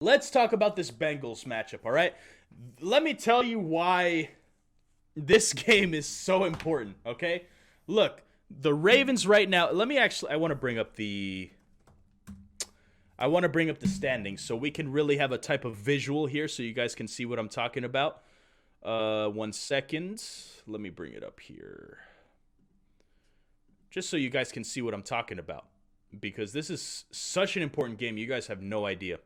Let's talk about this Bengals matchup, all right? Let me tell you why this game is so important, okay? Look, the Ravens right now, I want to bring up the standings so we can really have a type of visual here so you guys can see what I'm talking about. 1 second. Let me bring it up here. Just so you guys can see what I'm talking about, because this is such an important game. You guys have no idea.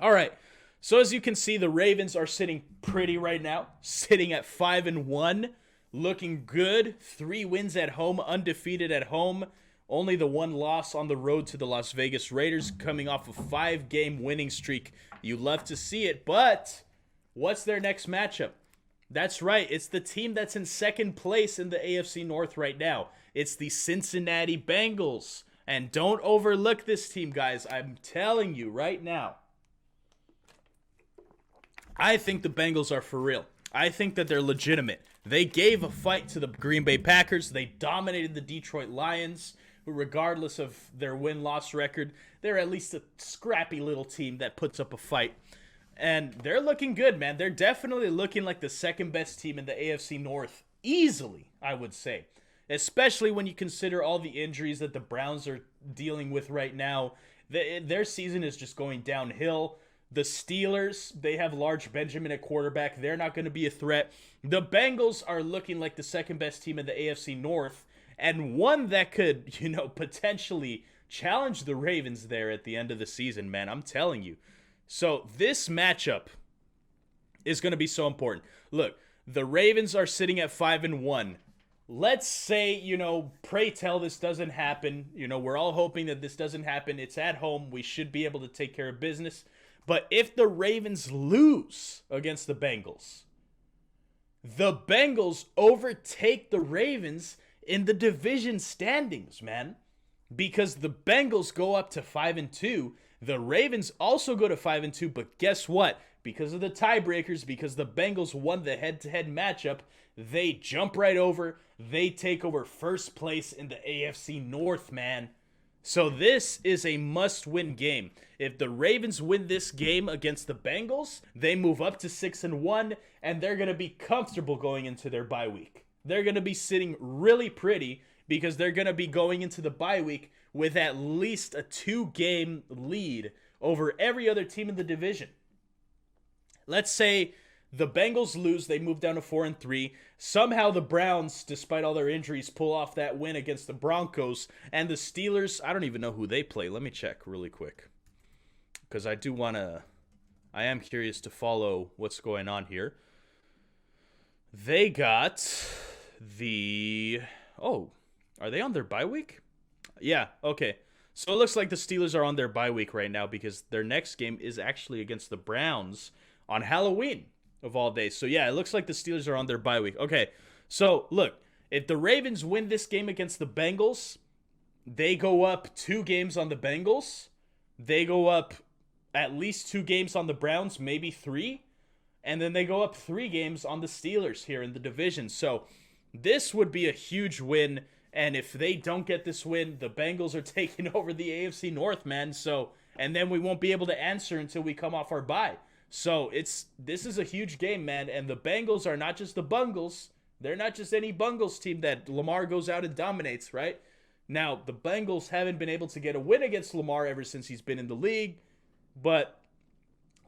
All right. So as you can see, the Ravens are sitting pretty right now, sitting at 5-1, looking good. 3 wins at home, undefeated at home. Only the 1 loss on the road to the Las Vegas Raiders, coming off a 5-game winning streak. You love to see it, but what's their next matchup? That's right, it's the team that's in second place in the AFC North right now. It's the Cincinnati Bengals. And don't overlook this team, guys. I'm telling you right now. I think the Bengals are for real. I think that they're legitimate. They gave a fight to the Green Bay Packers. They dominated the Detroit Lions, who, regardless of their win-loss record, they're at least a scrappy little team that puts up a fight. And they're looking good, man. They're definitely looking like the second-best team in the AFC North. Easily, I would say. Especially when you consider all the injuries that the Browns are dealing with right now. Their season is just going downhill. The Steelers, they have Large Benjamin at quarterback. They're not going to be a threat. The Bengals are looking like the second-best team in the AFC North, and one that could, potentially challenge the Ravens there at the end of the season, man. I'm telling you. So this matchup is going to be so important. Look, the Ravens are sitting at 5-1. Let's say, pray tell this doesn't happen. We're all hoping that this doesn't happen. It's at home. We should be able to take care of business. But if the Ravens lose against the Bengals overtake the Ravens in the division standings, man. Because the Bengals go up to 5-2. The Ravens also go to 5-2, but guess what? Because of the tiebreakers, because the Bengals won the head-to-head matchup, they jump right over. They take over first place in the AFC North, man. So this is a must-win game. If the Ravens win this game against the Bengals, they move up to 6-1, and they're going to be comfortable going into their bye week. They're going to be sitting really pretty because they're going to be going into the bye week with at least a 2-game lead over every other team in the division. Let's say the Bengals lose, they move down to 4-3. Somehow the Browns, despite all their injuries, pull off that win against the Broncos. And the Steelers, I don't even know who they play. Let me check really quick. Because I am curious to follow what's going on here. They got are they on their bye week? Yeah, okay. So it looks like the Steelers are on their bye week right now because their next game is actually against the Browns on Halloween. Of all days. So yeah, it looks like the Steelers are on their bye week. Okay, so look, if the Ravens win this game against the Bengals, they go up 2 games on the Bengals. They go up at least 2 games on the Browns, maybe 3. And then they go up 3 games on the Steelers here in the division. So this would be a huge win. And if they don't get this win, the Bengals are taking over the AFC North, man. So, and then we won't be able to answer until we come off our bye. So this is a huge game, man, and the Bengals are not just the Bungles. They're not just any Bungles team that Lamar goes out and dominates, right? Now, the Bengals haven't been able to get a win against Lamar ever since he's been in the league, but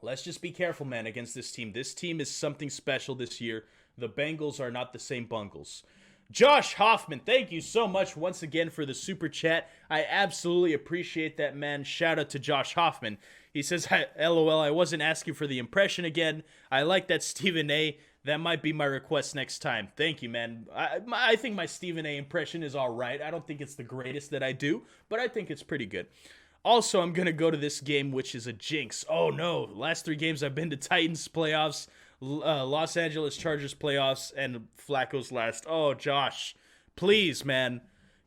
let's just be careful, man, against this team. This team is something special this year. The Bengals are not the same Bungles. Josh Hoffman, thank you so much once again for the super chat. I absolutely appreciate that, man. Shout out to Josh Hoffman. He says, LOL, I wasn't asking for the impression again. I like that Stephen A. That might be my request next time. Thank you, man. I think my Stephen A. impression is all right. I don't think it's the greatest that I do, but I think it's pretty good. Also, I'm going to go to this game, which is a jinx. Oh, no. Last 3 games I've been to Titans playoffs, Los Angeles Chargers playoffs, and Flacco's last. Oh, Josh, please, man.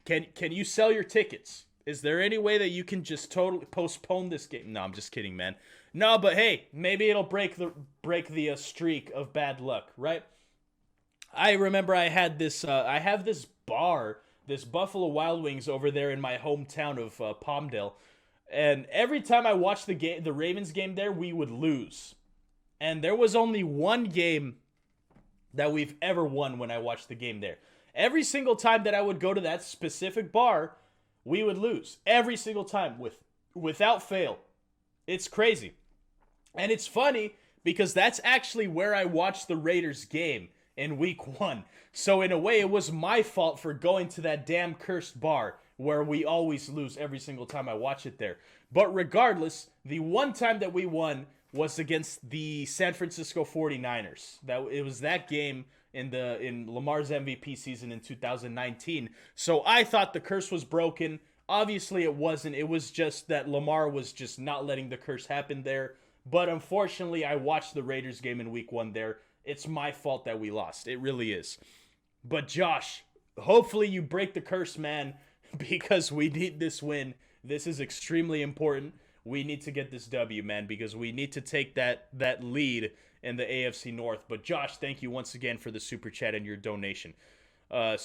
Can you sell your tickets? Is there any way that you can just totally postpone this game? No, I'm just kidding, man. No, but hey, maybe it'll break the streak of bad luck, right? I remember I had this. I have this bar, this Buffalo Wild Wings over there in my hometown of Palmdale. And every time I watched the Ravens game there, we would lose. And there was only one game that we've ever won when I watched the game there. Every single time that I would go to that specific bar, we would lose. Every single time without fail. It's crazy. And it's funny because that's actually where I watched the Raiders game in week 1. So in a way, it was my fault for going to that damn cursed bar where we always lose every single time I watch it there. But regardless, the one time that we won was against the San Francisco 49ers. It was that game in Lamar's MVP season in 2019. So I thought the curse was broken. Obviously it wasn't. It was just that Lamar was just not letting the curse happen there. But unfortunately, I watched the Raiders game in week 1 there. It's my fault that we lost. It really is. But Josh, hopefully you break the curse, man, because we need this win. This is extremely important. We need to get this W, man, because we need to take that lead in the AFC North. But Josh, thank you once again for the super chat and your donation. All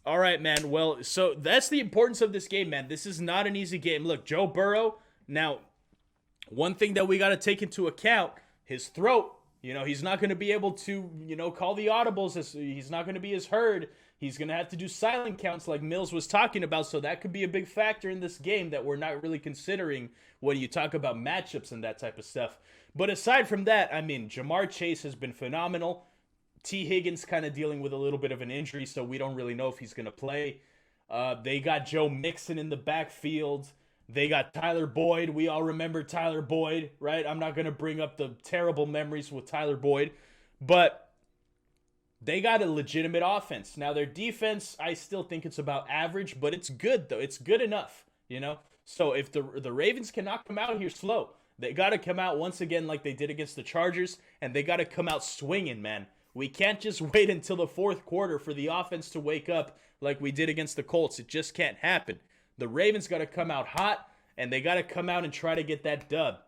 right, man. Well, so that's the importance of this game, man. This is not an easy game. Look, Joe Burrow, now, one thing that we got to take into account, his throat. He's not going to be able to, call the audibles. He's not going to be as heard. He's going to have to do silent counts like Mills was talking about. So that could be a big factor in this game that we're not really considering when you talk about matchups and that type of stuff. But aside from that, I mean, Jamar Chase has been phenomenal. T. Higgins kind of dealing with a little bit of an injury, so we don't really know if he's going to play. They got Joe Mixon in the backfield. They got Tyler Boyd. We all remember Tyler Boyd, right? I'm not going to bring up the terrible memories with Tyler Boyd. But they got a legitimate offense. Now, their defense, I still think it's about average, but it's good, though. It's good enough, So if the Ravens cannot come out here slow, they got to come out once again like they did against the Chargers, and they got to come out swinging, man. We can't just wait until the fourth quarter for the offense to wake up like we did against the Colts. It just can't happen. The Ravens got to come out hot, and they got to come out and try to get that dub.